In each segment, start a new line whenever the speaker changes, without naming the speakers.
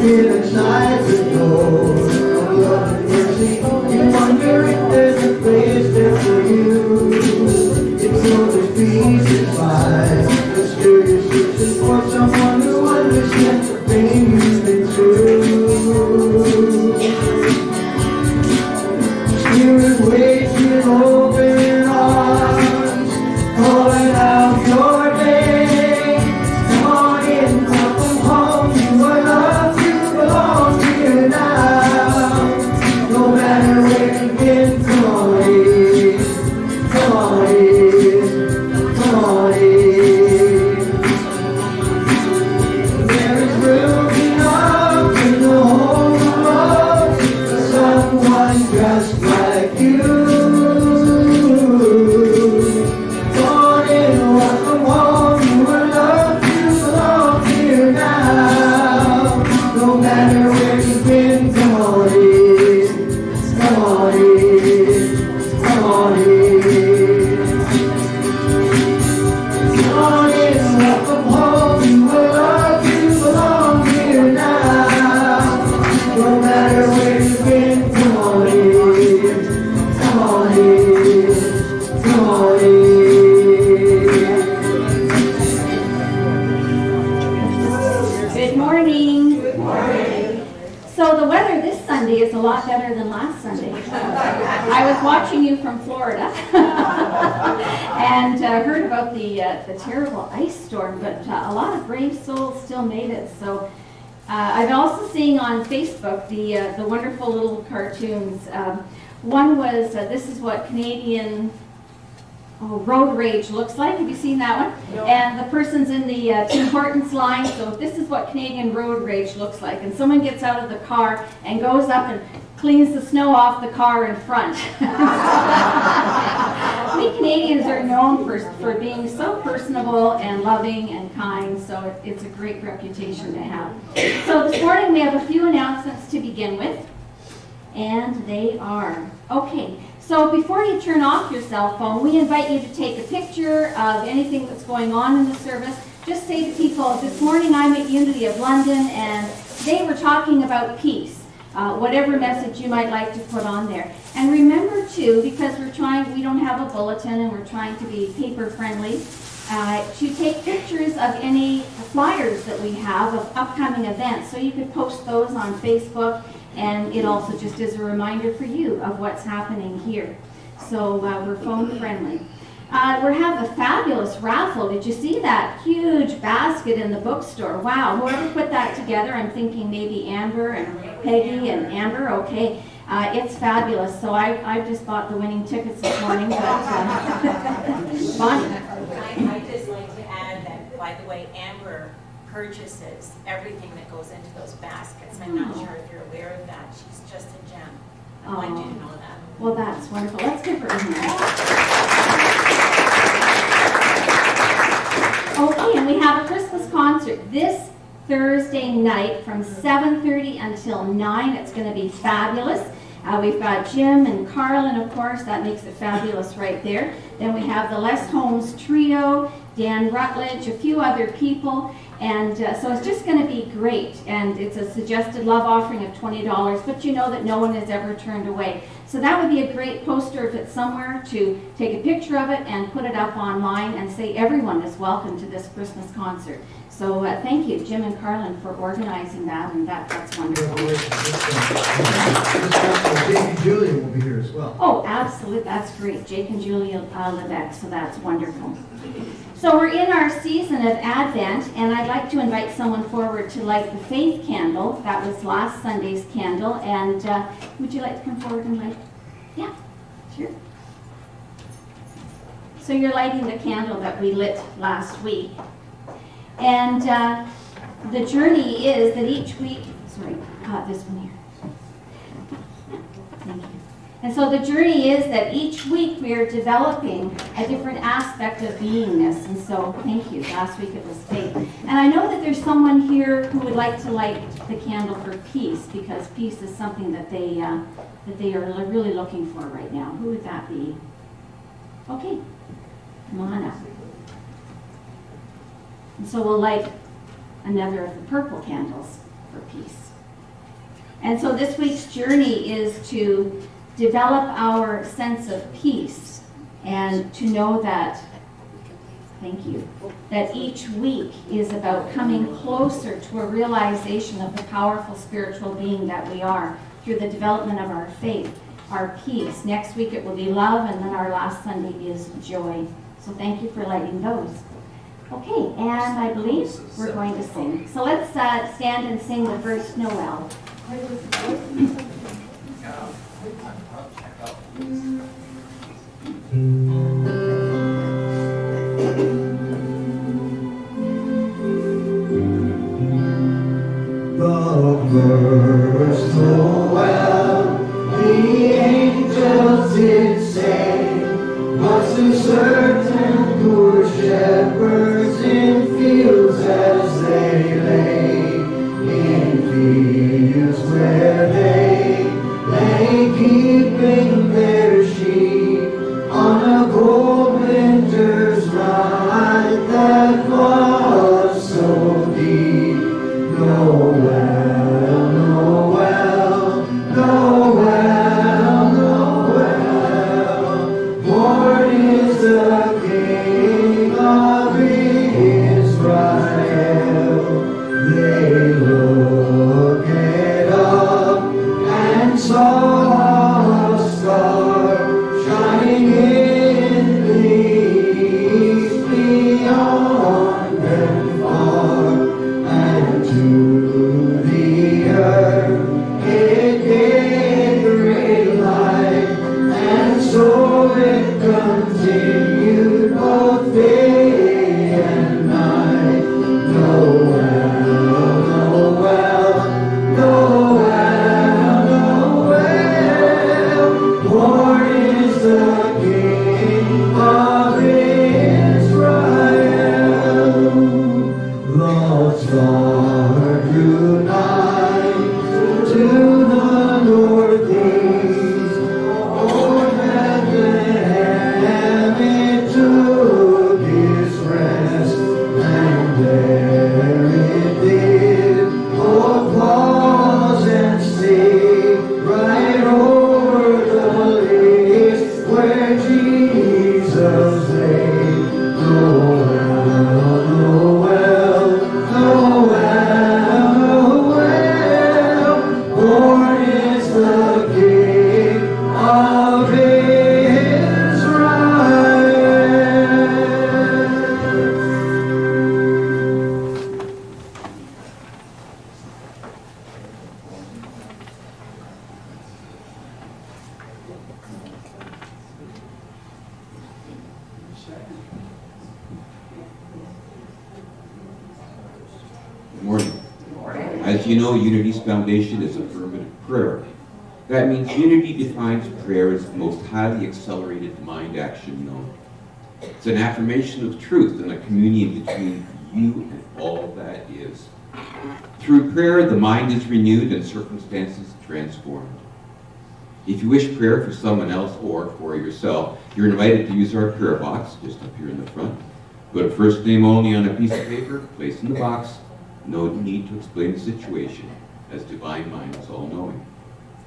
Inside the door of love and mercy, you wonder if there's a place there for you. It's so there's peace inside, mysterious searching for someone who understands the pain you've been through. Spirit waits with open arms, calling out your name. Come on in, welcome home. You are loved, you belong here now. No matter where you've been, come on in, come on in, come on in. There is room enough in the whole world for someone just like you. Come on in, welcome home. You are loved, you belong here now. No matter where you've been, come on in, come on in, come on in. Come on in, welcome home. You are loved, you belong here now. No matter where you've been, come on in, come on in, come on in.
Good morning. Good morning. So the weather this Sunday is a lot better than last Sunday. I was watching you from Florida and heard about the terrible ice storm, but a lot of brave souls still made it. So I'm also seeing on Facebook the wonderful little cartoons. One was this is what Canadian road rage looks like. Have you seen that one? No. And the person's in the Tim Hortons line, so this is what Canadian road rage looks like. And someone gets out of the car and goes up and cleans the snow off the car in front. We Canadians are known for being so personable and loving and kind, so it's a great reputation to have. So this morning we have a few announcements to begin with, and they are, okay. So before you turn off your cell phone, we invite you to take a picture of anything that's going on in the service. Just say to people, this morning I'm at Unity of London and today we're talking about peace. Whatever message you might like to put on there. And remember too, because we don't have a bulletin and we're trying to be paper friendly, to take pictures of any flyers that we have of upcoming events. So you could post those on Facebook, and it also just is a reminder for you of what's happening here. So we're phone friendly. We have a fabulous raffle. Did you see that huge basket in the bookstore? Wow, whoever put that together, I'm thinking maybe Amber and Peggy and Amber, okay. It's fabulous. So I just bought the winning tickets this morning, but Bonnie.
I'd just like to add that, by the way, Amber purchases everything that goes into those baskets. I'm not sure if you're aware of that. She's just a gem. I want you to know that.
Well, that's wonderful. Let's give her a hand. Okay, and we have a Christmas concert this Thursday night from 7:30 until 9. It's going to be fabulous. We've got Jim and Carlin, of course. That makes it fabulous right there. Then we have the Les Holmes Trio, Dan Rutledge, a few other people. And so it's just going to be great. And it's a suggested love offering of $20, but you know that no one is ever turned away. So that would be a great poster if it's somewhere to take a picture of it and put it up online and say everyone is welcome to this Christmas concert. So thank you, Jim and Carlin, for organizing that, and that's wonderful.
Jake and Julia will be here as well.
Oh, absolutely. That's great. Jake and Julia Levesque, so that's wonderful. So we're in our season of Advent, and I'd like to invite someone forward to light the faith candle. That was last Sunday's candle, and would you like to come forward and light? Yeah, sure. So you're lighting the candle that we lit last week. And the journey is that each week, this one here. Thank you. And so the journey is that each week we are developing a different aspect of beingness. And so thank you. Last week it was faith. And I know that there's someone here who would like to light the candle for peace, because peace is something that they are really looking for right now. Who would that be? Okay, come on up. And so we'll light another of the purple candles for peace. And so this week's journey is to develop our sense of peace and to know that, thank you, that each week is about coming closer to a realization of the powerful spiritual being that we are through the development of our faith, our peace. Next week it will be love, and then our last Sunday is joy. So thank you for lighting those. Okay, and I believe we're going to sing. So let's stand and sing the first Noel.
The first Noel, the angels did say, must be certain poor shepherds in fields as they lay, in fields where they lay keeping their sheep on a cold winter's night that was so deep. Noel, Noel, Noel, Noel, born is the King of Israel. They looked up and saw a star shining in the east beyond them far. To the earth it gave great light, and so it continued both day and night. Noel, Noel, Noel, Noel, born is the King of Israel. The star drew nigh to the northeast, o'er Bethlehem it took its rest, and there it did both pause and stay, right over the lakes where Jesus lay. Noel, Noel, Noel, Noel, born is the King of Israel.
Good morning. As you know, Unity's foundation is affirmative prayer. That means Unity defines prayer as the most highly accelerated mind action known. It's an affirmation of truth and a communion between you and all that is. Through prayer, the mind is renewed and circumstances transformed. If you wish prayer for someone else or for yourself, you're invited to use our prayer box, just up here in the front. Put a first name only on a piece of paper, place in the box. No need to explain the situation, as Divine Mind is all-knowing.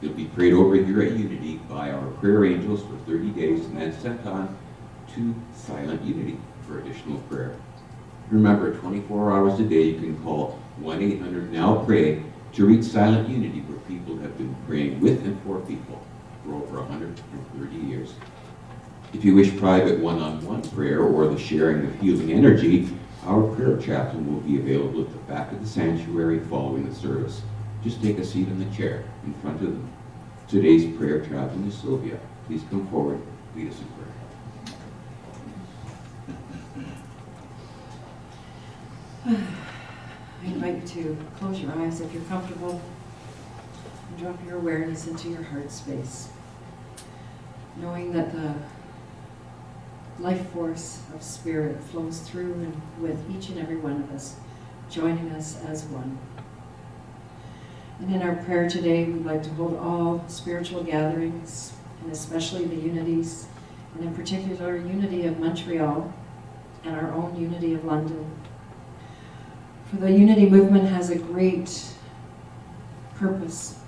It'll be prayed over here at Unity by our prayer angels for 30 days and then sent on to Silent Unity for additional prayer. Remember, 24 hours a day you can call 1-800-NOW-PRAY to reach Silent Unity, where people have been praying with and for people for over 130 years. If you wish private one-on-one prayer or the sharing of healing energy, our prayer chaplain will be available at the back of the sanctuary following the service. Just take a seat in the chair in front of them. Today's prayer chaplain is Sylvia. Please come forward, lead us in prayer.
I invite you to close your eyes if you're comfortable and drop your awareness into your heart space, knowing that the life force of spirit flows through and with each and every one of us, joining us as one. And in our prayer today, we'd like to hold all spiritual gatherings, and especially the unities, and in particular Unity of Montreal and our own Unity of London. For the Unity movement has a great purpose.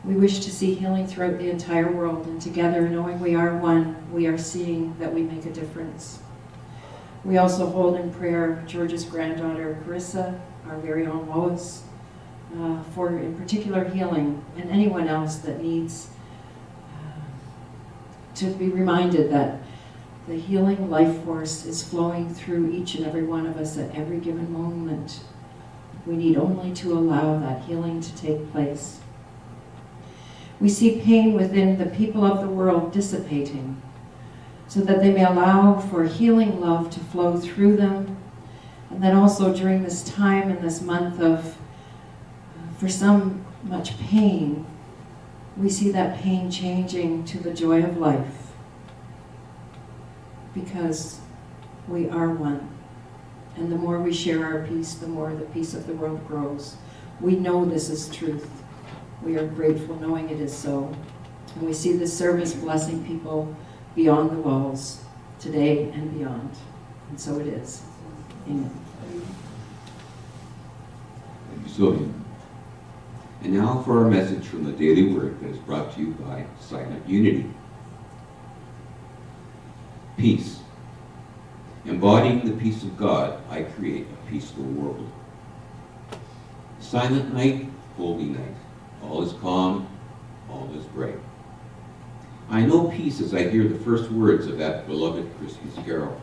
We wish to see healing throughout the entire world, and together, knowing we are one, we are seeing that we make a difference. We also hold in prayer George's granddaughter, Carissa, our very own Lois, for in particular healing, and anyone else that needs to be reminded that the healing life force is flowing through each and every one of us at every given moment. We need only to allow that healing to take place. We see pain within the people of the world dissipating, so that they may allow for healing love to flow through them. And then also during this time and this month of, for some, much pain, we see that pain changing to the joy of life, because we are one. And the more we share our peace, the more the peace of the world grows. We know this is truth. We are grateful knowing it is so. And we see this service blessing people beyond the walls today and beyond. And so it is. Amen.
Thank you, Sylvia. And now for our message from the Daily Word that is brought to you by Silent Unity. Peace. Embodying the peace of God, I create a peaceful world. Silent night, holy night. All is calm, all is bright. I know peace as I hear the first words of that beloved Christmas carol.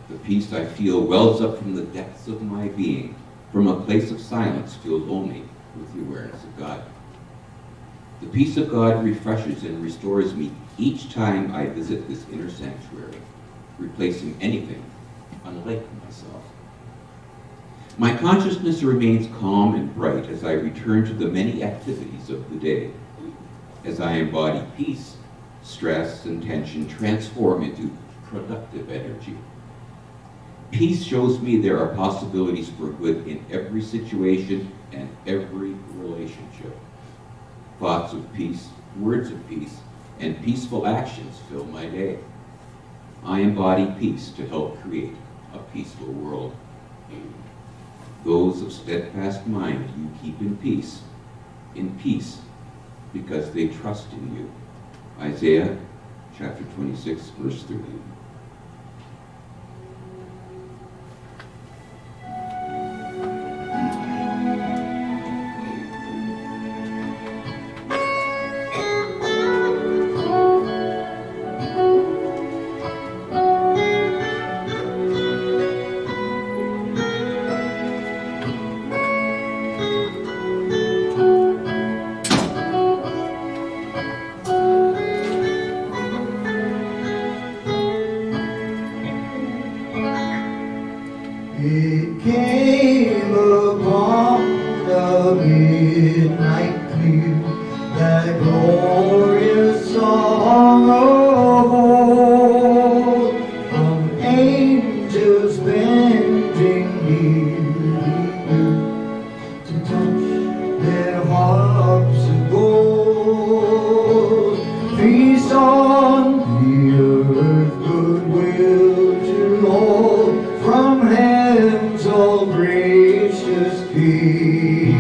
The peace I feel wells up from the depths of my being, from a place of silence filled only with the awareness of God. The peace of God refreshes and restores me each time I visit this inner sanctuary, replacing anything unlike myself. My consciousness remains calm and bright as I return to the many activities of the day. As I embody peace, stress and tension transform into productive energy. Peace shows me there are possibilities for good in every situation and every relationship. Thoughts of peace, words of peace, and peaceful actions fill my day. I embody peace to help create a peaceful world. Those of steadfast mind you keep in peace because they trust in you. Isaiah chapter 26, verse 30.
It came upon the midnight clear, that glorious song of old, from angels bending near to touch their harps of gold. Peace on the earth, goodwill to all, from heaven's all gracious King.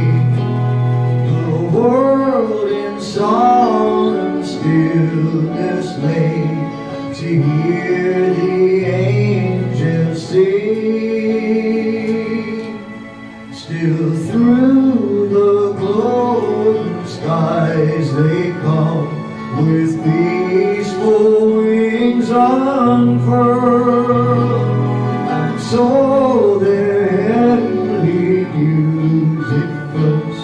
The world in solemn stillness lay, to hear the angels sing. Still through the golden skies they come, with peaceful wings unfurled. So their heavenly music floats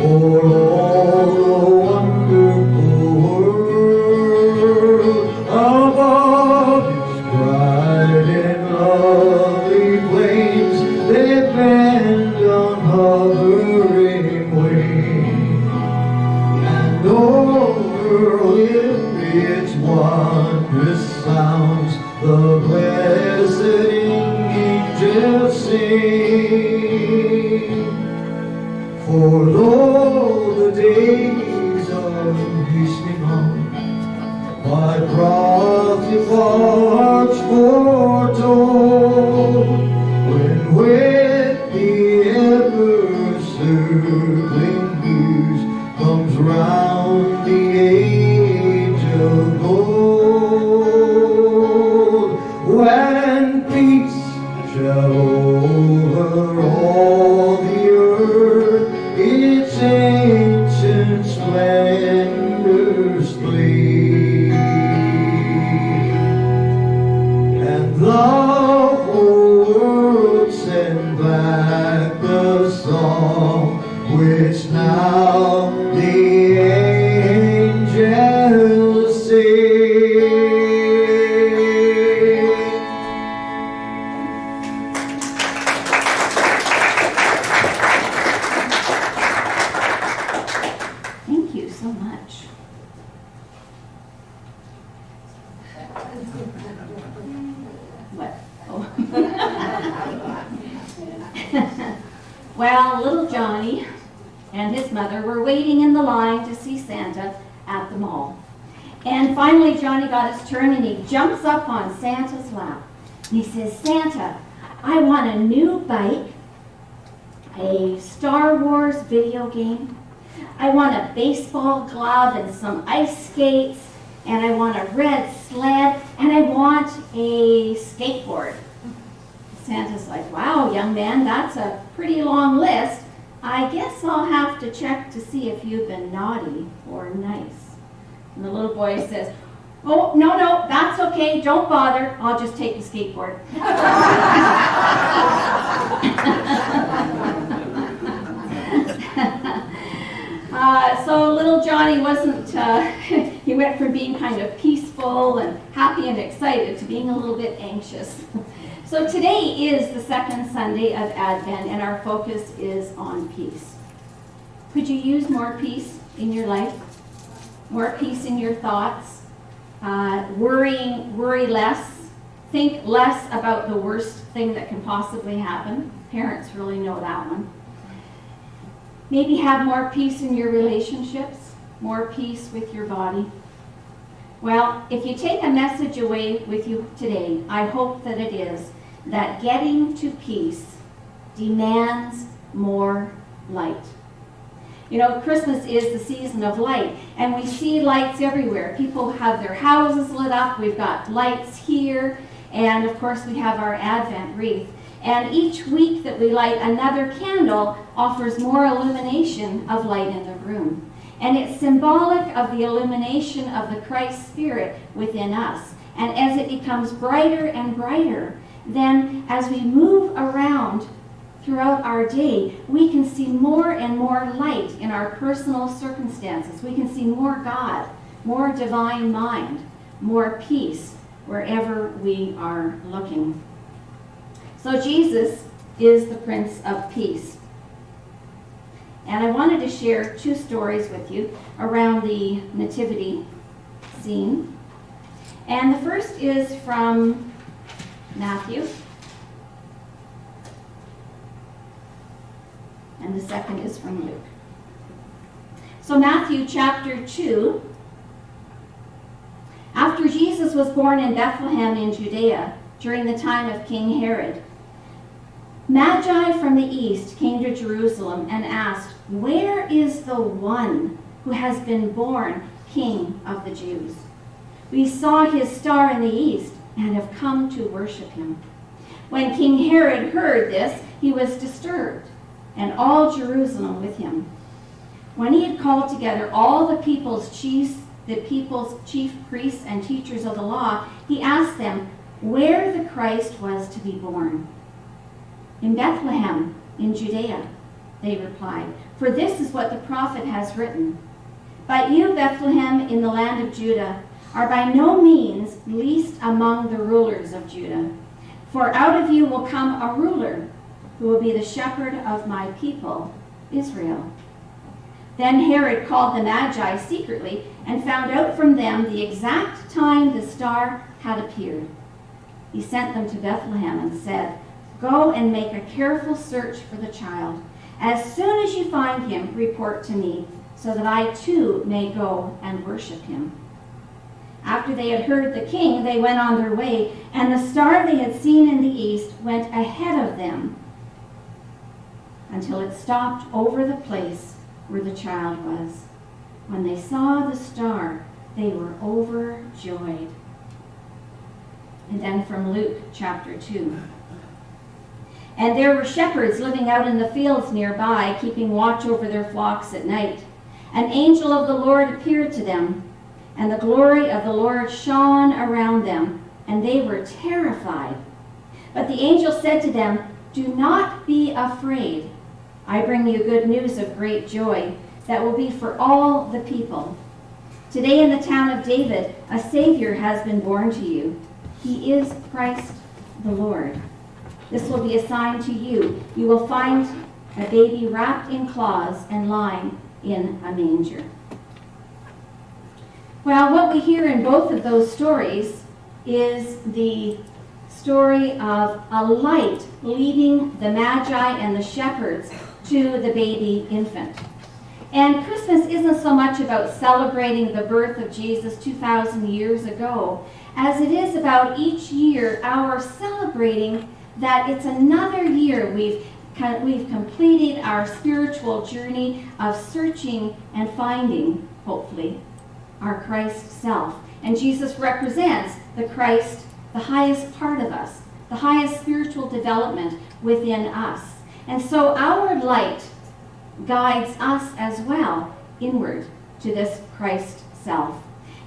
o'er all the wonderful world. Above its bright and lovely plains, they bend on hovering wings, and over with its wondrous sounds the blessed angels sing. For though the days are hastening on, my prophet parts foretold, when with the ever-circling news comes round the age of gold, when peace shall over all the earth its ancient splendors flee, and the whole world send back the song which now the angels sing.
Thank you so much. What? Oh. Well, little Johnny and his mother were waiting in the line to see Santa at the mall. And finally, Johnny got his turn and he jumps up on Santa's lap. And he says, Santa, I want a new bike, a Star Wars video game, I want a baseball glove and some ice skates, and I want a red sled, and I want a skateboard. Santa's like, wow, young man, that's a pretty long list. I guess I'll have to check to see if you've been naughty or nice. And the little boy says, oh, no, that's okay, don't bother, I'll just take the skateboard. So little Johnny wasn't, he went from being kind of peaceful and happy and excited to being a little bit anxious. So today is the second Sunday of Advent and our focus is on peace. Could you use more peace in your life? More peace in your thoughts? Worry less? Think less about the worst thing that can possibly happen? Parents really know that one. Maybe have more peace in your relationships, more peace with your body. Well, if you take a message away with you today, I hope that it is that getting to peace demands more light. You know, Christmas is the season of light, and we see lights everywhere. People have their houses lit up, we've got lights here, and of course we have our Advent wreath. And each week that we light another candle offers more illumination of light in the room. And it's symbolic of the illumination of the Christ Spirit within us. And as it becomes brighter and brighter, then as we move around throughout our day, we can see more and more light in our personal circumstances. We can see more God, more divine mind, more peace wherever we are looking. So Jesus is the Prince of Peace. And I wanted to share two stories with you around the nativity scene. And the first is from Matthew. And the second is from Luke. So Matthew chapter 2. After Jesus was born in Bethlehem in Judea during the time of King Herod, Magi from the east came to Jerusalem and asked, where is the one who has been born King of the Jews? We saw his star in the east and have come to worship him. When King Herod heard this, he was disturbed, and all Jerusalem with him. When he had called together all the people's chief priests and teachers of the law, he asked them where the Christ was to be born. In Bethlehem, in Judea, they replied, for this is what the prophet has written. But you, Bethlehem, in the land of Judah, are by no means least among the rulers of Judah. For out of you will come a ruler who will be the shepherd of my people, Israel. Then Herod called the Magi secretly and found out from them the exact time the star had appeared. He sent them to Bethlehem and said, go and make a careful search for the child. As soon as you find him, report to me, so that I too may go and worship him. After they had heard the king, they went on their way, and the star they had seen in the east went ahead of them until it stopped over the place where the child was. When they saw the star, they were overjoyed. And then from Luke chapter 2. And there were shepherds living out in the fields nearby, keeping watch over their flocks at night. An angel of the Lord appeared to them, and the glory of the Lord shone around them, and they were terrified. But the angel said to them, "Do not be afraid. I bring you good news of great joy that will be for all the people. Today in the town of David, a Savior has been born to you. He is Christ the Lord. This will be a sign to you. You will find a baby wrapped in cloths and lying in a manger." Well, what we hear in both of those stories is the story of a light leading the Magi and the shepherds to the baby infant. And Christmas isn't so much about celebrating the birth of Jesus 2,000 years ago, as it is about each year our celebrating that it's another year we've completed our spiritual journey of searching and finding, hopefully, our Christ self. And Jesus represents the Christ, the highest part of us, the highest spiritual development within us. And so our light guides us as well inward to this Christ self.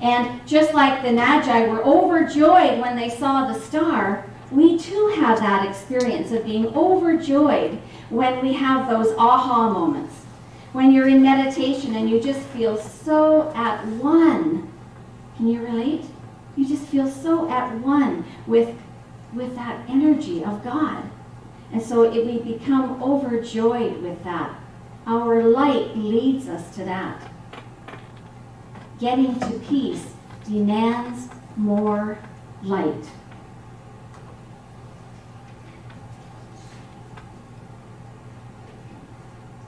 And just like the Magi were overjoyed when they saw the star, we too have that experience of being overjoyed when we have those aha moments. When you're in meditation and you just feel so at one. Can you relate? You just feel so at one with that energy of God. And so we become overjoyed with that. Our light leads us to that. Getting to peace demands more light.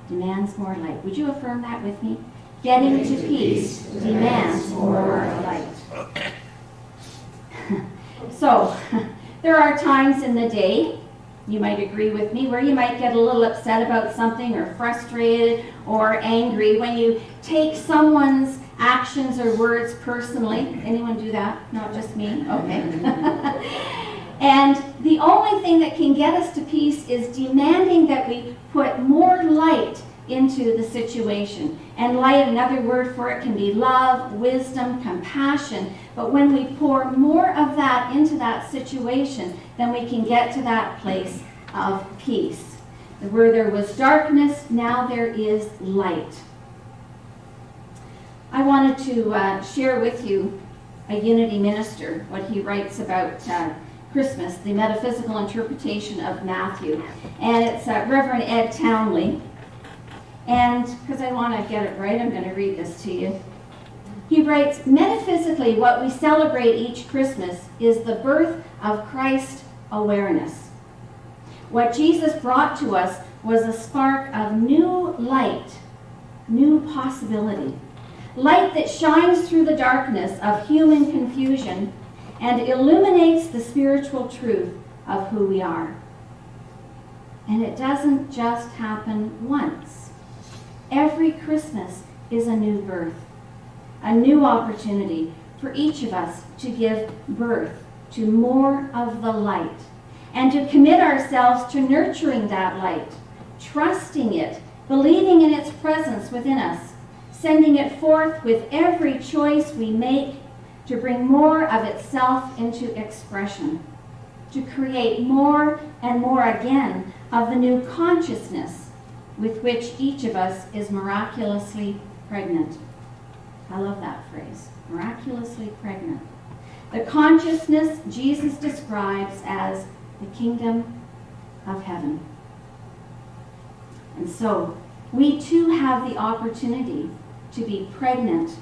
Demands more light. Would you affirm that with me? Getting to peace demands more light. So, there are times in the day, you might agree with me, where you might get a little upset about something or frustrated or angry when you take someone's actions or words personally. Anyone do that? Not just me? Okay. And the only thing that can get us to peace is demanding that we put more light into the situation. And light, another word for it, can be love, wisdom, compassion. But when we pour more of that into that situation, then we can get to that place of peace. Where there was darkness, now there is light. I wanted to share with you a Unity minister, what he writes about Christmas, the metaphysical interpretation of Matthew. And it's Reverend Ed Townley. And because I want to get it right, I'm going to read this to you. He writes, "Metaphysically, what we celebrate each Christmas is the birth of Christ awareness. What Jesus brought to us was a spark of new light, new possibility. Light that shines through the darkness of human confusion and illuminates the spiritual truth of who we are. And it doesn't just happen once. Every Christmas is a new birth, a new opportunity for each of us to give birth to more of the light and to commit ourselves to nurturing that light, trusting it, believing in its presence within us, sending it forth with every choice we make to bring more of itself into expression, to create more and more again of the new consciousness with which each of us is miraculously pregnant." I love that phrase, miraculously pregnant. The consciousness Jesus describes as the kingdom of heaven. And so, we too have the opportunity to be pregnant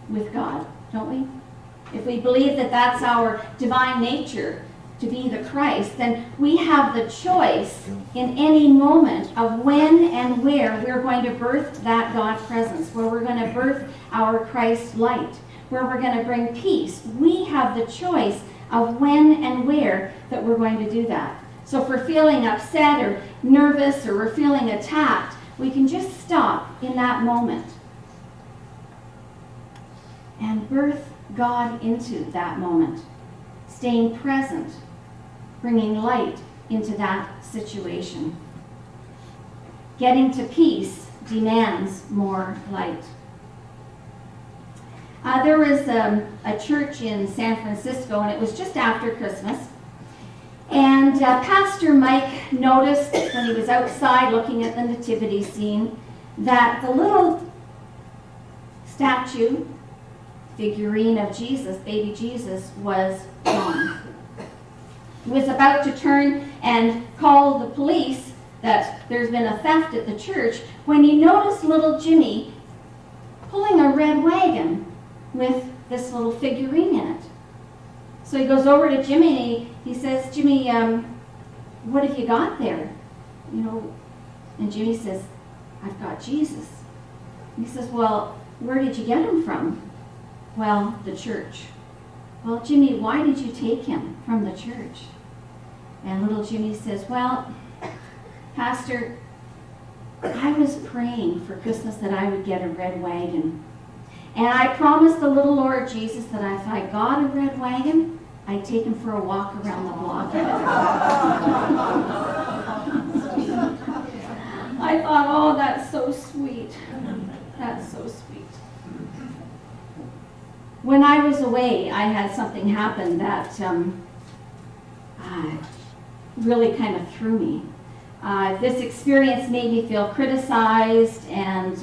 with God, don't we? If we believe that that's our divine nature, to be the Christ, then we have the choice in any moment of when and where we're going to birth that God presence, where we're going to birth our Christ light. where we're going to bring peace. We have the choice of when and where that we're going to do that. So if we're feeling upset or nervous or we're feeling attacked, we can just stop in that moment and birth God into that moment, staying present, bringing light into that situation. Getting to peace demands more light. There was a church in San Francisco, and it was just after Christmas. And Pastor Mike noticed when he was outside looking at the nativity scene that the little statue, figurine of Jesus, baby Jesus, was gone. He was about to turn and call the police that there's been a theft at the church when he noticed little Jimmy pulling a red wagon with this little figurine in it. So he goes over to Jimmy and he says, Jimmy, what have you got there? You know, and Jimmy says, I've got Jesus. And he says, well, where did you get him from? Well, the church. Well, Jimmy, why did you take him from the church? And little Jimmy says, well, Pastor, I was praying for Christmas that I would get a red wagon. And I promised the little Lord Jesus that if I got a red wagon, I'd take him for a walk around the block. I thought, oh, that's so sweet. That's so sweet. When I was away, I had something happen that really kind of threw me. This experience made me feel criticized and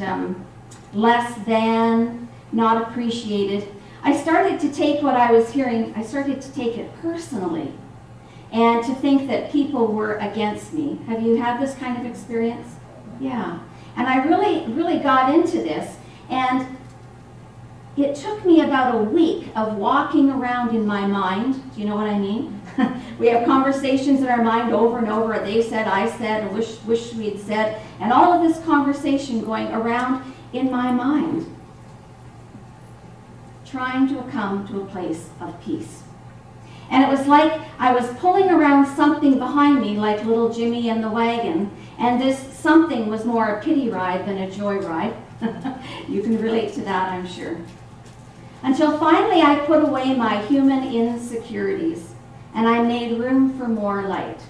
less than, not appreciated. I started to take what I was hearing, I started to take it personally and to think that people were against me. Have you had this kind of experience? Yeah. And I really got into this, and it took me about a week of walking around in my mind. Do you know what I mean? We have conversations in our mind over and over. They said, I said, or wish we'd said, and all of this conversation going around in my mind, trying to come to a place of peace. And it was like I was pulling around something behind me, like little Jimmy and the wagon, and this something was more a pity ride than a joy ride. You can relate to that, I'm sure. Until finally I put away my human insecurities and I made room for more light.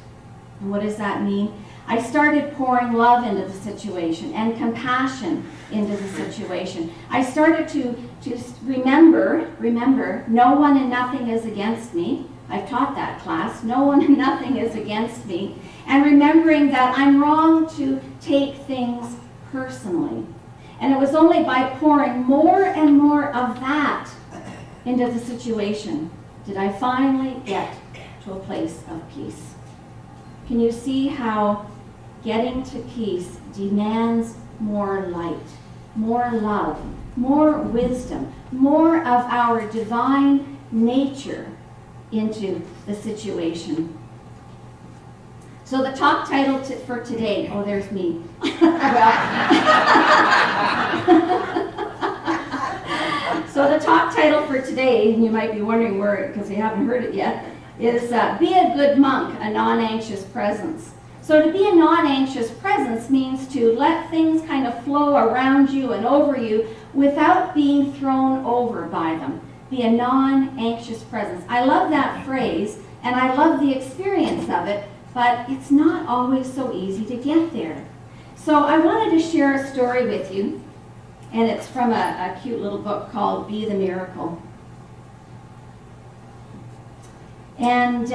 And what does that mean? I started pouring love into the situation and compassion into the situation. I started to remember, no one and nothing is against me. I've taught that class. No one and nothing is against me. And remembering that I'm wrong to take things personally. And it was only by pouring more and more of that into the situation did I finally get to a place of peace. Can you see how getting to peace demands more light, more love, more wisdom, more of our divine nature into the situation? So the talk title for today, oh, there's me. So the talk title for today, and you might be wondering where, because you haven't heard it yet, is Be a Good Monk, a Non-Anxious Presence. So to be a non-anxious presence means to let things kind of flow around you and over you without being thrown over by them. Be a non-anxious presence. I love that phrase, and I love the experience of it, but it's not always so easy to get there. So I wanted to share a story with you, and it's from a cute little book called Be the Miracle. And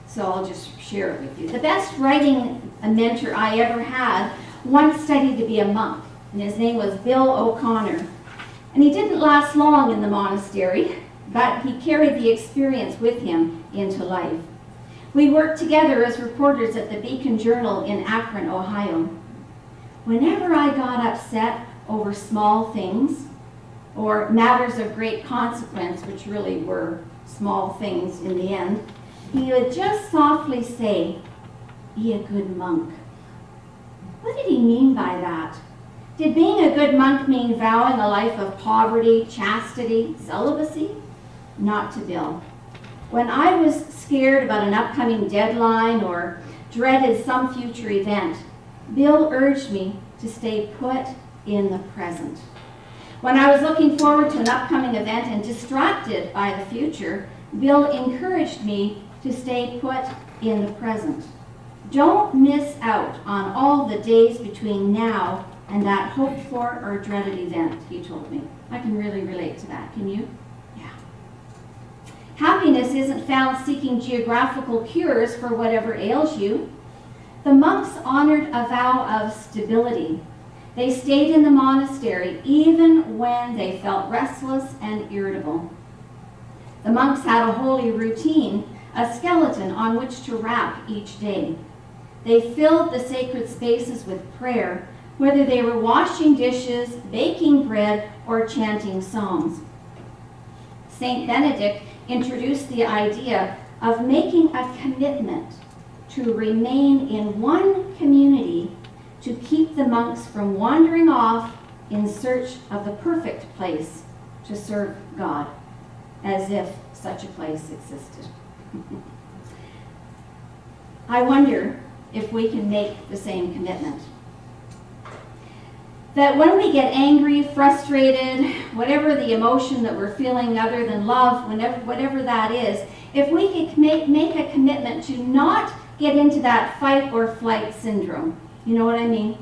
so I'll just share it with you. The best writing mentor I ever had once studied to be a monk, and his name was Bill O'Connor. And he didn't last long in the monastery, but he carried the experience with him into life. We worked together as reporters at the Beacon Journal in Akron, Ohio. Whenever I got upset over small things or matters of great consequence, which really were small things in the end, he would just softly say, "Be a good monk." What did he mean by that? Did being a good monk mean vowing a life of poverty, chastity, celibacy? Not to Bill. When I was scared about an upcoming deadline or dreaded some future event, Bill urged me to stay put in the present. When I was looking forward to an upcoming event and distracted by the future, Bill encouraged me to stay put in the present. Don't miss out on all the days between now and that hoped for or dreaded event, he told me. I can really relate to that. Can you? Yeah. Happiness isn't found seeking geographical cures for whatever ails you. The monks honored a vow of stability. They stayed in the monastery even when they felt restless and irritable. The monks had a holy routine, a skeleton on which to rap each day. They filled the sacred spaces with prayer, whether they were washing dishes, baking bread, or chanting psalms. Saint Benedict introduced the idea of making a commitment to remain in one community to keep the monks from wandering off in search of the perfect place to serve God, as if such a place existed. I wonder if we can make the same commitment. That when we get angry, frustrated, whatever the emotion that we're feeling other than love, whatever that is, if we could make a commitment to not get into that fight or flight syndrome. You know what I mean?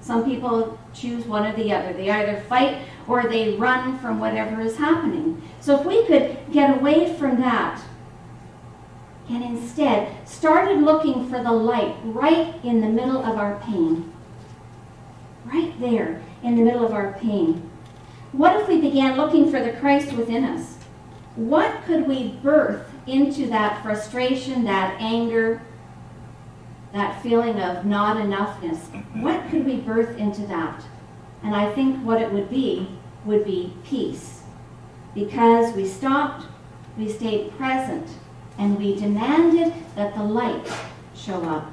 Some people choose one or the other. They either fight or they run from whatever is happening. So if we could get away from that and instead started looking for the light right in the middle of our pain, right there in the middle of our pain. What if we began looking for the Christ within us? What could we birth into that frustration, that anger, that feeling of not enoughness? What could we birth into that? And I think what it would be peace. Because we stopped, we stayed present, and we demanded that the light show up.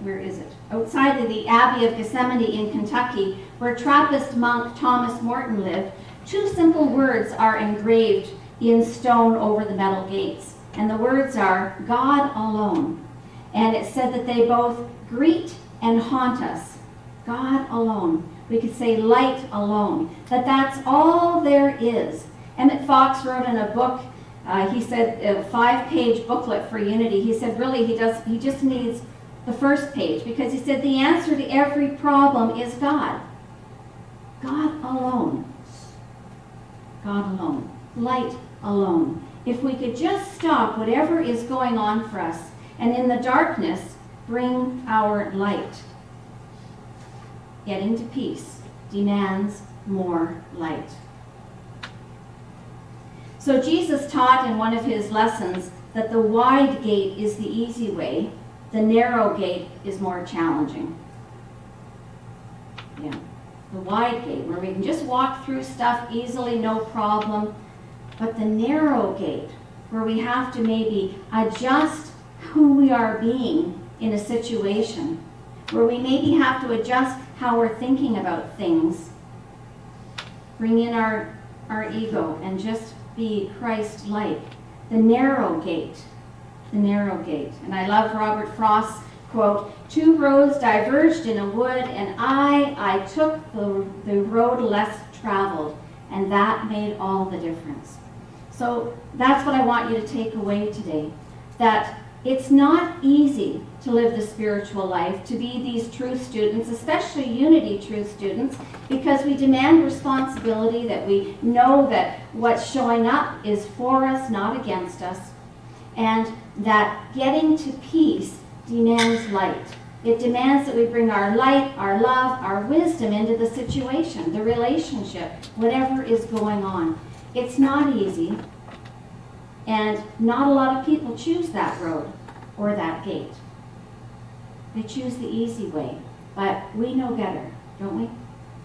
Where is it? Outside of the Abbey of Gethsemane in Kentucky, where Trappist monk Thomas Morton lived, two simple words are engraved in stone over the metal gates. And the words are, God alone. And it said that they both greet and haunt us. God alone. We could say light alone. That's all there is. Emmett Fox wrote in a book, he said a 5-page booklet for unity. He said really he just needs the first page, because he said the answer to every problem is God. God alone. God alone. Light alone. If we could just stop whatever is going on for us and in the darkness bring our light. Getting to peace demands more light. So Jesus taught in one of his lessons that the wide gate is the easy way, the narrow gate is more challenging. Yeah, the wide gate where we can just walk through stuff easily, no problem. But the narrow gate, where we have to maybe adjust who we are being in a situation, where we maybe have to adjust how we're thinking about things, bring in our ego and just be Christ-like. The narrow gate, the narrow gate. And I love Robert Frost's quote, 2 roads diverged in a wood, and I took the road less traveled, and that made all the difference. So that's what I want you to take away today, that it's not easy to live the spiritual life, to be these truth students, especially unity truth students, because we demand responsibility, that we know that what's showing up is for us, not against us, and that getting to peace demands light. It demands that we bring our light, our love, our wisdom into the situation, the relationship, whatever is going on. It's not easy, and not a lot of people choose that road or that gate. They choose the easy way, but we know better, don't we?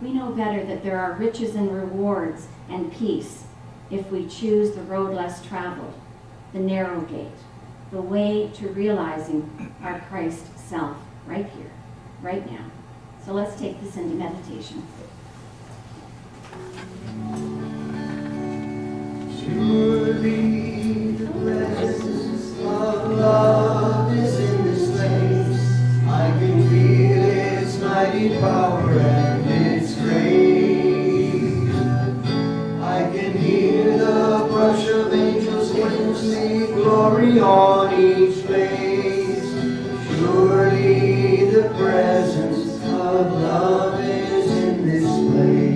We know better that there are riches and rewards and peace if we choose the road less traveled, the narrow gate, the way to realizing our Christ self right here. right now. So let's take this into meditation.
Surely the presence of love is in this place. I can feel its mighty power and its grace. I can hear the brush of angels' wings sing glory on each face. Surely the presence of love is in this place.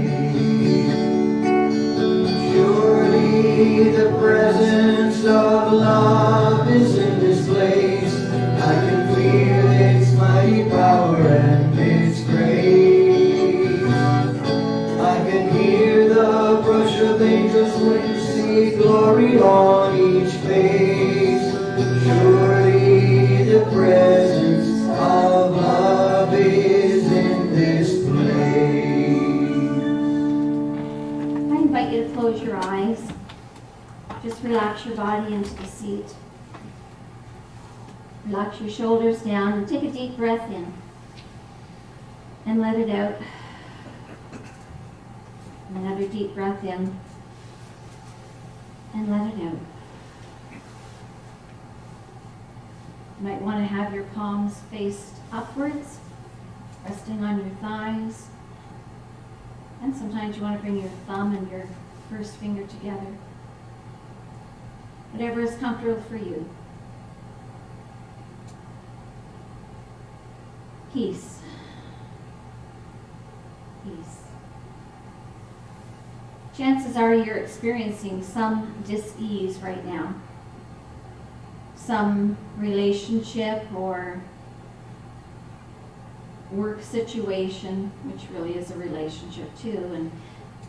Surely the presence of love is in this place. I can feel its mighty power and its grace. I can hear the brush of angels' wings see glory on each face. Surely the presence of love is in this place.
I invite you to close your eyes. Just relax your body into the seat. Relax your shoulders down and take a deep breath in. And let it out. Another deep breath in. And let it out. You might want to have your palms faced upwards, resting on your thighs. And sometimes you want to bring your thumb and your first finger together. Whatever is comfortable for you. Peace. Peace. Chances are you're experiencing some dis-ease right now. Some relationship or work situation, which really is a relationship too, and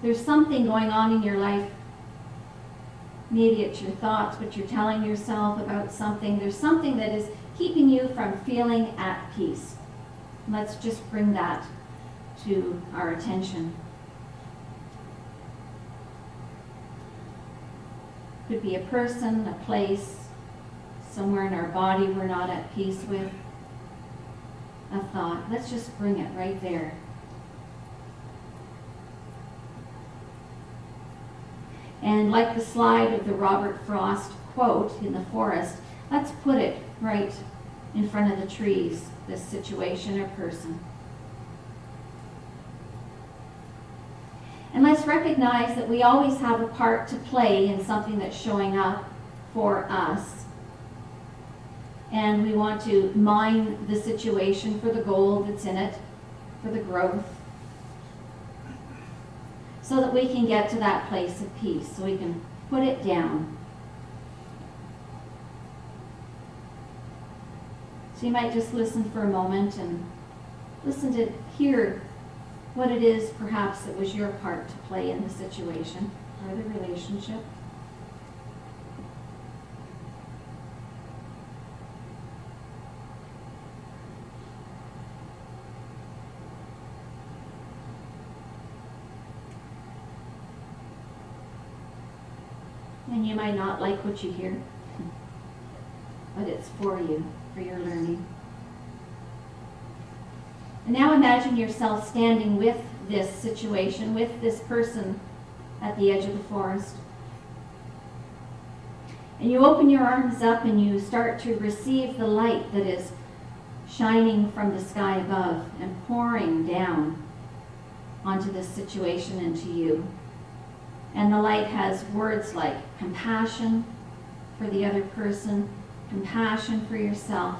there's something going on in your life. Maybe it's your thoughts, but you're telling yourself about something. There's something that is keeping you from feeling at peace. Let's just bring that to our attention. Could be a person, a place, somewhere in our body we're not at peace with. A thought. Let's just bring it right there. And like the slide of the Robert Frost quote in the forest, let's put it right in front of the trees, this situation or person. And let's recognize that we always have a part to play in something that's showing up for us. And we want to mine the situation for the gold that's in it, for the growth, so that we can get to that place of peace, so we can put it down. So you might just listen for a moment and listen to hear what it is perhaps that was your part to play in the situation or the relationship. And you might not like what you hear, but it's for you, for your learning. And now imagine yourself standing with this situation, with this person at the edge of the forest. And you open your arms up and you start to receive the light that is shining from the sky above and pouring down onto this situation and to you. And the light has words like compassion for the other person, compassion for yourself,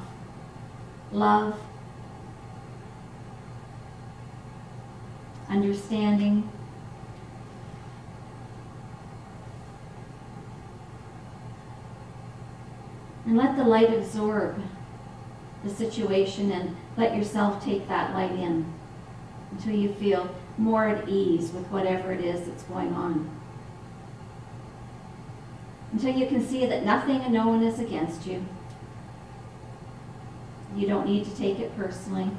love, understanding, and let the light absorb the situation and let yourself take that light in until you feel more at ease with whatever it is that's going on. Until you can see that nothing and no one is against you. You don't need to take it personally.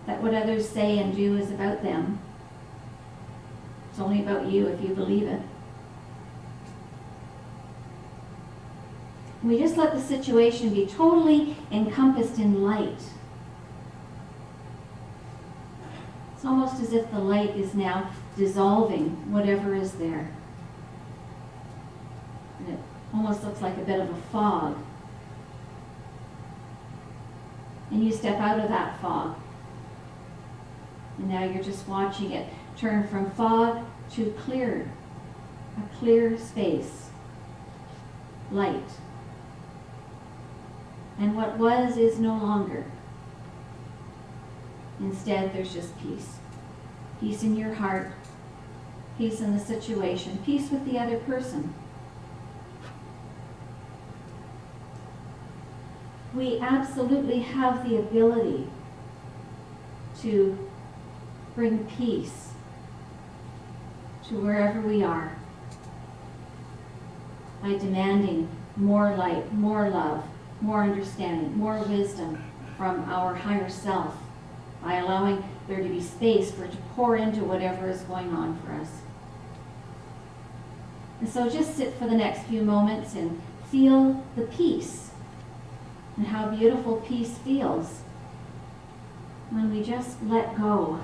That what others say and do is about them. It's only about you if you believe it. We just let the situation be totally encompassed in light. It's almost as if the light is now dissolving whatever is there. And it almost looks like a bit of a fog. And you step out of that fog. And now you're just watching it turn from fog to clear, a clear space, light. And what was is no longer. Instead, there's just peace. Peace in your heart, peace in the situation, peace with the other person. We absolutely have the ability to bring peace to wherever we are by demanding more light, more love, more understanding, more wisdom from our higher self, by allowing there to be space for it to pour into whatever is going on for us. And so just sit for the next few moments and feel the peace and how beautiful peace feels when we just let go.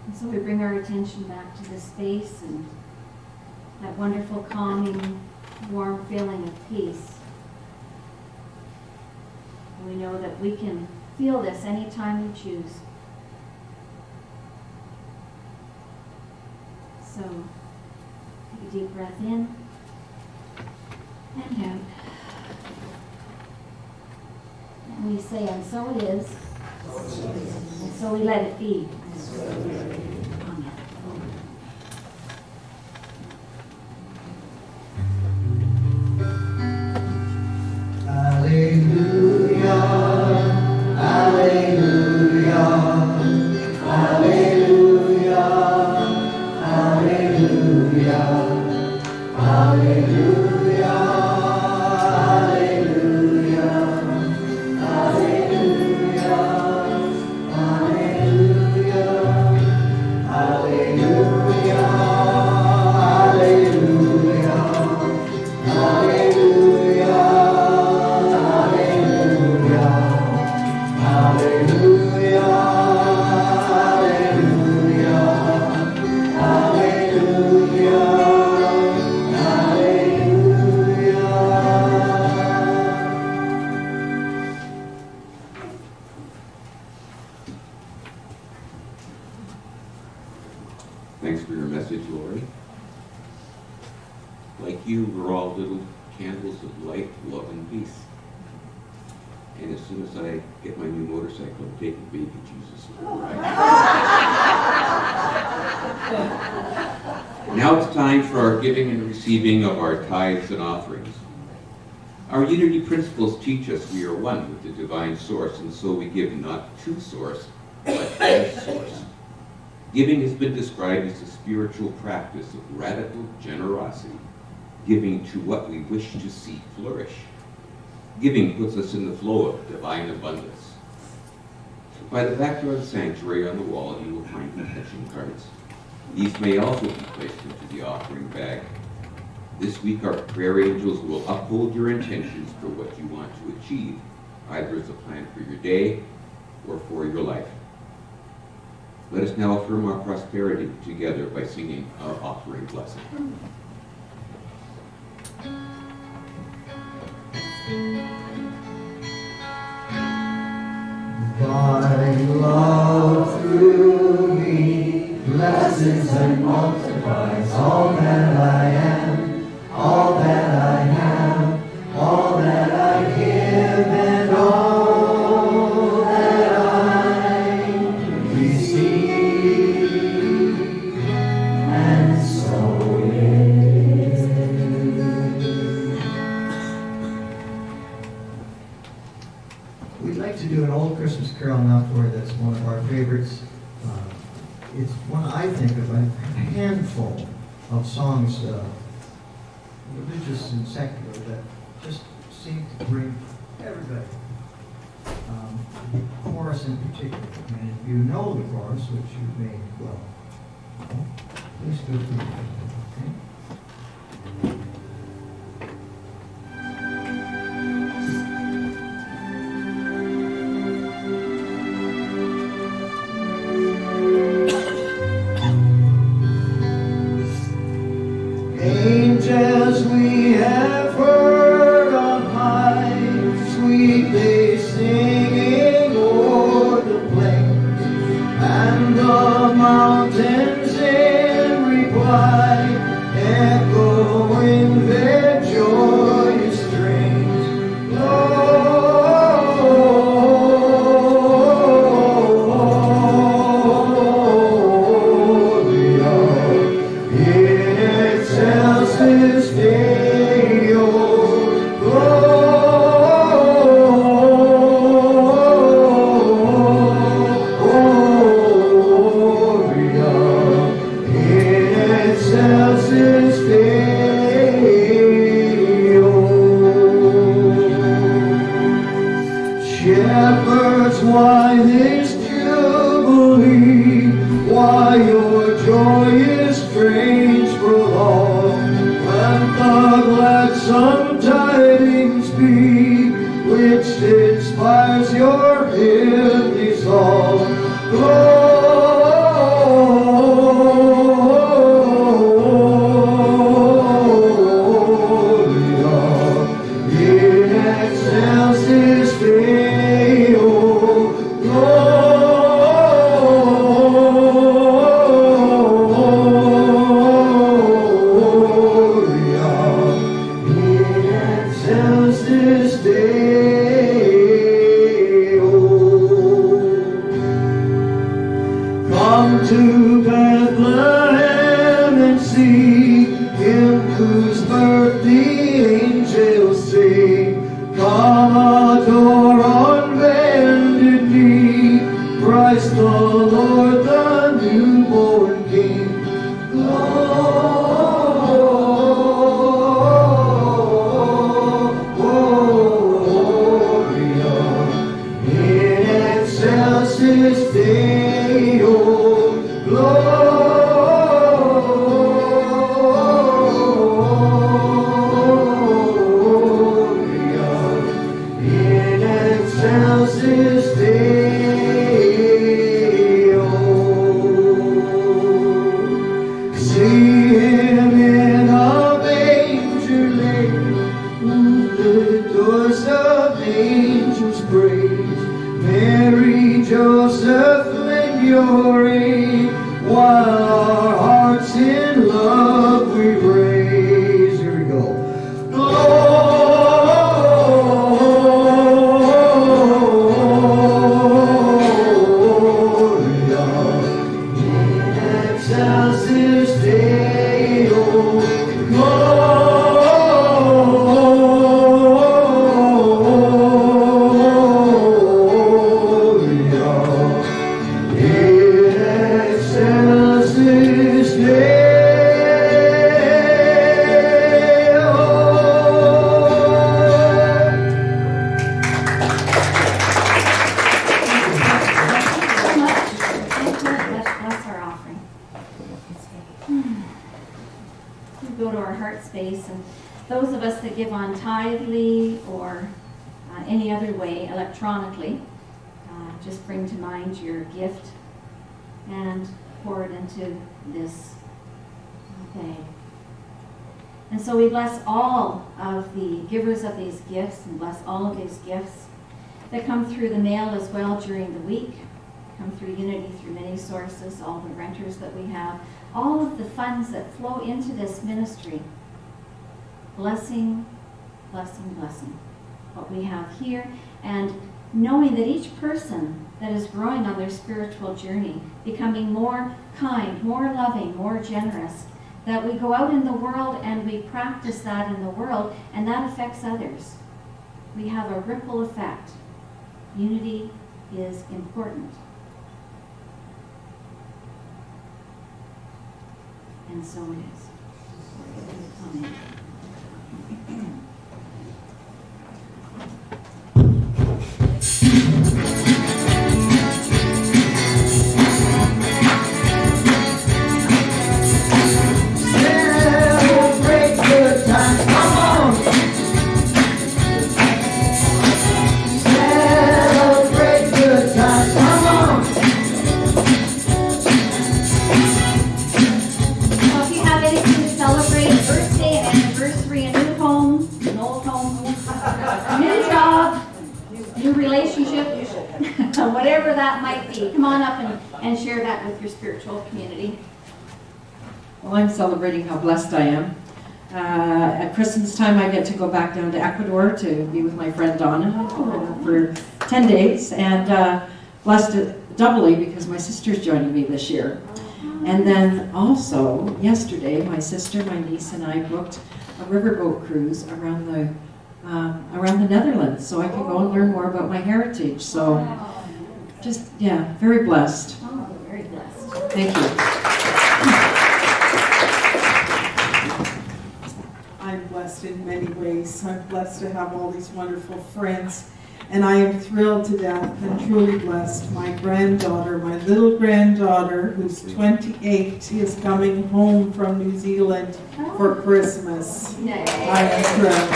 And so we bring our attention back to the space and that wonderful, calming, warm feeling of peace. And we know that we can feel this anytime we choose. So take a deep breath in And we say, and so it is, and so we let it be. Amen.
Hallelujah, hallelujah, hallelujah, hallelujah, hallelujah, hallelujah, hallelujah, hallelujah, hallelujah, hallelujah,
Thanks for your message, Lori. Like you, we're all little candles of light, love, and peace. And as soon as I get my new motorcycle, I'm taking baby Jesus for a ride. Now it's time for our giving and receiving of our tithes and offerings. Our unity principles teach us we are one with the divine source, and so we give not to source, but as source. Giving has been described as a spiritual practice of radical generosity, giving to what we wish to see flourish. Giving puts us in the flow of divine abundance. By the back door of the sanctuary on the wall, you will find confession cards. These may also be placed into the offering bag. This week, our prayer angels will uphold your intentions for what you want to achieve, either as a plan for your day or for your life. Let us now affirm our prosperity together by singing our offering blessing.
Divine love through me blesses and multiplies all that I am, all that I have, all that I give, and all that I receive. And so it is. We'd like to do an old Christmas carol now for you that's one of our favorites. It's one I think of a handful of songs, religious and secular, that just seem to bring everybody. Chorus in particular. And if you know the chorus, which you may well know, please feel free to do it, okay? Angels we have heard on high, sweetly singing o'er the plains, and the mountains in reply, echoing their joyous strains. Excelsis Deo, Gloria, in excelsis Deo. Shepherds, why this jubilee? Why your joyous strains prolong? Let the gladsome tidings be, which inspires your heavenly song. Gloria, in excelsis Deo, Gloria. stay home. Come to Bethlehem and see him whose birth the angels sing. Come adore on bended knee Christ the Lord, the newborn King. Gloria in excelsis Deo. Gloria in excelsis Deo. See him in a manger laid, the doors of angels praise. Mary, Joseph, lend your aid, while our hearts in love we raise. Here we go. Gloria in excelsis Deo. Gloria in excelsis Deo.
Bless our offering. We go to our heart space, and those of us that give on Tithely or any other way electronically, just bring to mind your gift and pour it into this bag. And so we bless all of the givers of these gifts and bless all of these gifts that come through the mail as well during the week, come through Unity through many sources, all the renters that we have, all of the funds that flow into this ministry. Blessing, blessing, blessing. What we have here, and knowing that each person that is growing on their spiritual journey, becoming more kind, more loving, more generous, that we go out in the world and we practice that in the world, and that affects others. We have a ripple effect. Unity is important. And so it is. Amen.
Celebrate good times, come on. Celebrate good times, come on.
Well, if you have anything to celebrate, a birthday, an anniversary, a new home, an old home, new job, new relationship, whatever that might be, come on up and share that with your spiritual community.
Well, I'm celebrating how blessed I am. At Christmas time, I get to go back down to Ecuador to be with my friend Donna for 10 days, and blessed doubly because my sister's joining me this year. And then also, yesterday, my sister, my niece, and I booked a riverboat cruise around the Netherlands, so I could go and learn more about my heritage. So, just, yeah, very blessed.
Oh, very blessed.
Thank you.
I'm blessed in many ways. I'm blessed to have all these wonderful friends. And I am thrilled to death and truly blessed. My granddaughter, my little granddaughter, who's 28, is coming home from New Zealand for Christmas.
Yay.
I am thrilled.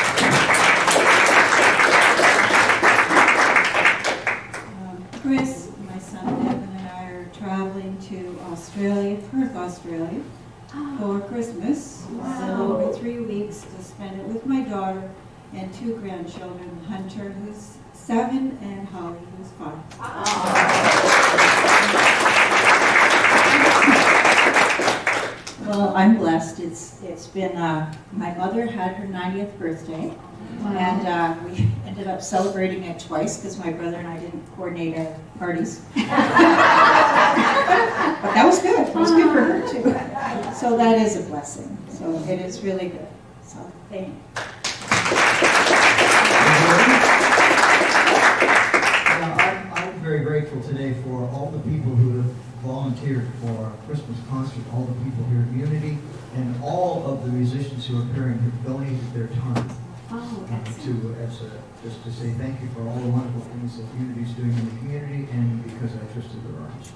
Chris, my son Devin, and I are traveling to Australia, Perth, Australia, for Christmas. So over 3 weeks to spend it with my daughter and 2 grandchildren, Hunter, who's 7, and Holly, who's 5. Well, I'm blessed. It's been, my mother had her 90th birthday, and we ended up celebrating it twice because my brother and I didn't coordinate our parties. But that was good. It was good for her too. So that is a blessing. So it is really good. So thank you.
I'm very grateful today for all the people who have volunteered for our Christmas concert, all the people here at Unity, and all of the musicians who are appearing have donated their time just to say thank you for all the wonderful things that Unity is doing in the community, and because I twisted their arms.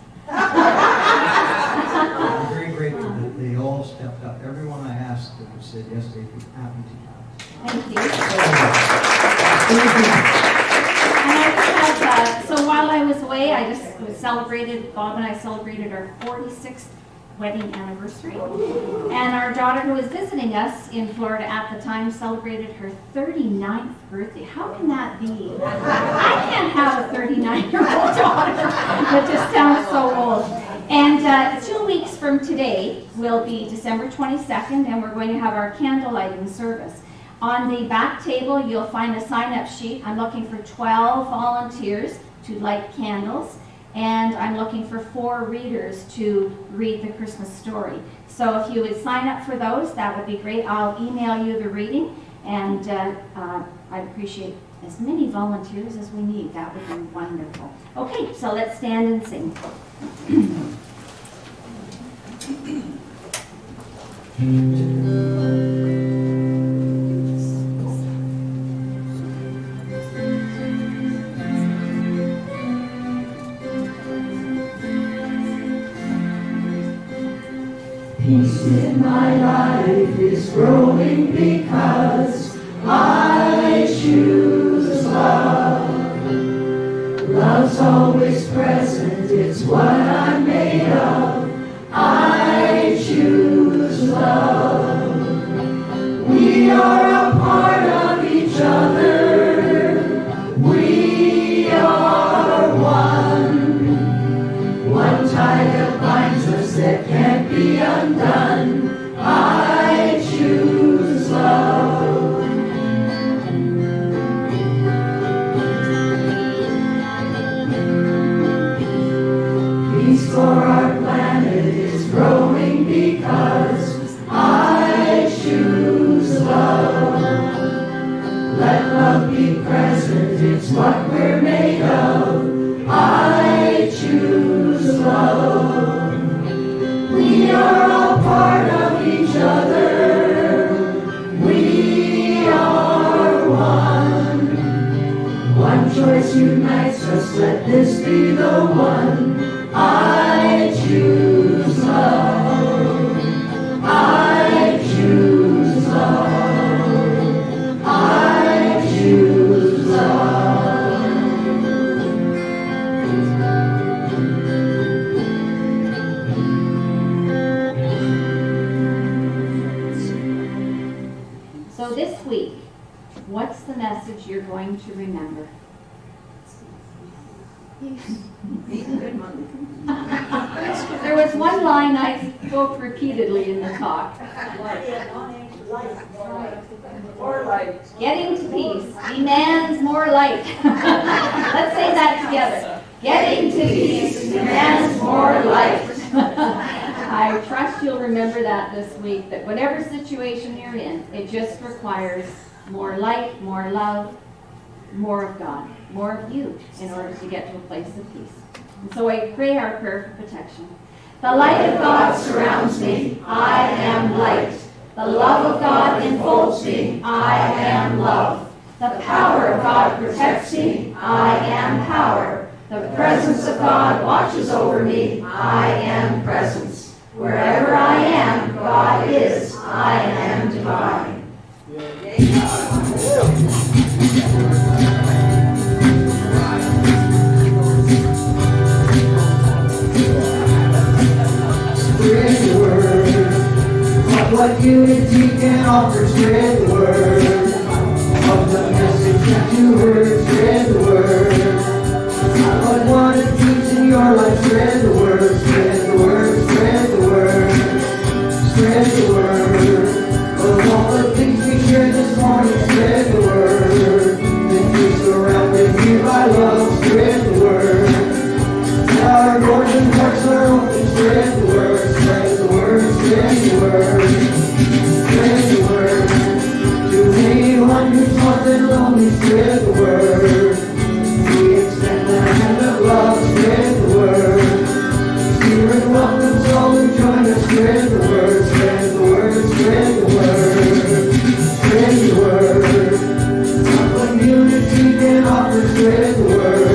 I'm very grateful that they all stepped up. Everyone I asked that have said yes, they'd be happy to come.
Thank you. And I just had, so while I was away, Bob and I celebrated our 46th wedding anniversary. And our daughter, who was visiting us in Florida at the time, celebrated her 39th birthday. How can that be? I can't have a 39-year-old daughter. That just sounds so old. And 2 weeks from today will be December 22nd, and we're going to have our candle lighting service. On the back table, you'll find a sign-up sheet. I'm looking for 12 volunteers to light candles, and I'm looking for 4 readers to read the Christmas story. So if you would sign up for those, that would be great. I'll email you the reading, and I'd appreciate as many volunteers as we need. That would be wonderful. Okay, so let's stand and sing.
Peace in my life is growing because I choose love. Love's always present, it's what I'm made of. I choose love. We are a part of each other. We are one tie that binds us that can't be undone. I choose love. Peace for our planet is growing because I choose love. Let love be present, it's what we're made of. I choose love. We are all part of each other. We are one. One choice unites us, let this be the one. I choose love. I choose love. I choose love.
So this week, what's the message you're going to remember? There was one line I spoke repeatedly in the talk.
More light.
Getting to peace demands more light. Let's say that together. Getting to peace demands more light. I trust you'll remember that this week, that whatever situation you're in, it just requires more light, more love, more of God, more of you in order to get to a place of peace. And so I pray our prayer for protection. The light of God surrounds me. I am light. The love of God enfolds me. I am love. The power of God protects me. I am power. The presence of God watches over me. I am presence. Wherever I am, God is. I am divine. Spread the word of what unity can offer. Spread the word of the message that you heard. Spread the word of what one teach in your life. Spread the word. Spread the word. Spread the word. Spread
spread the word.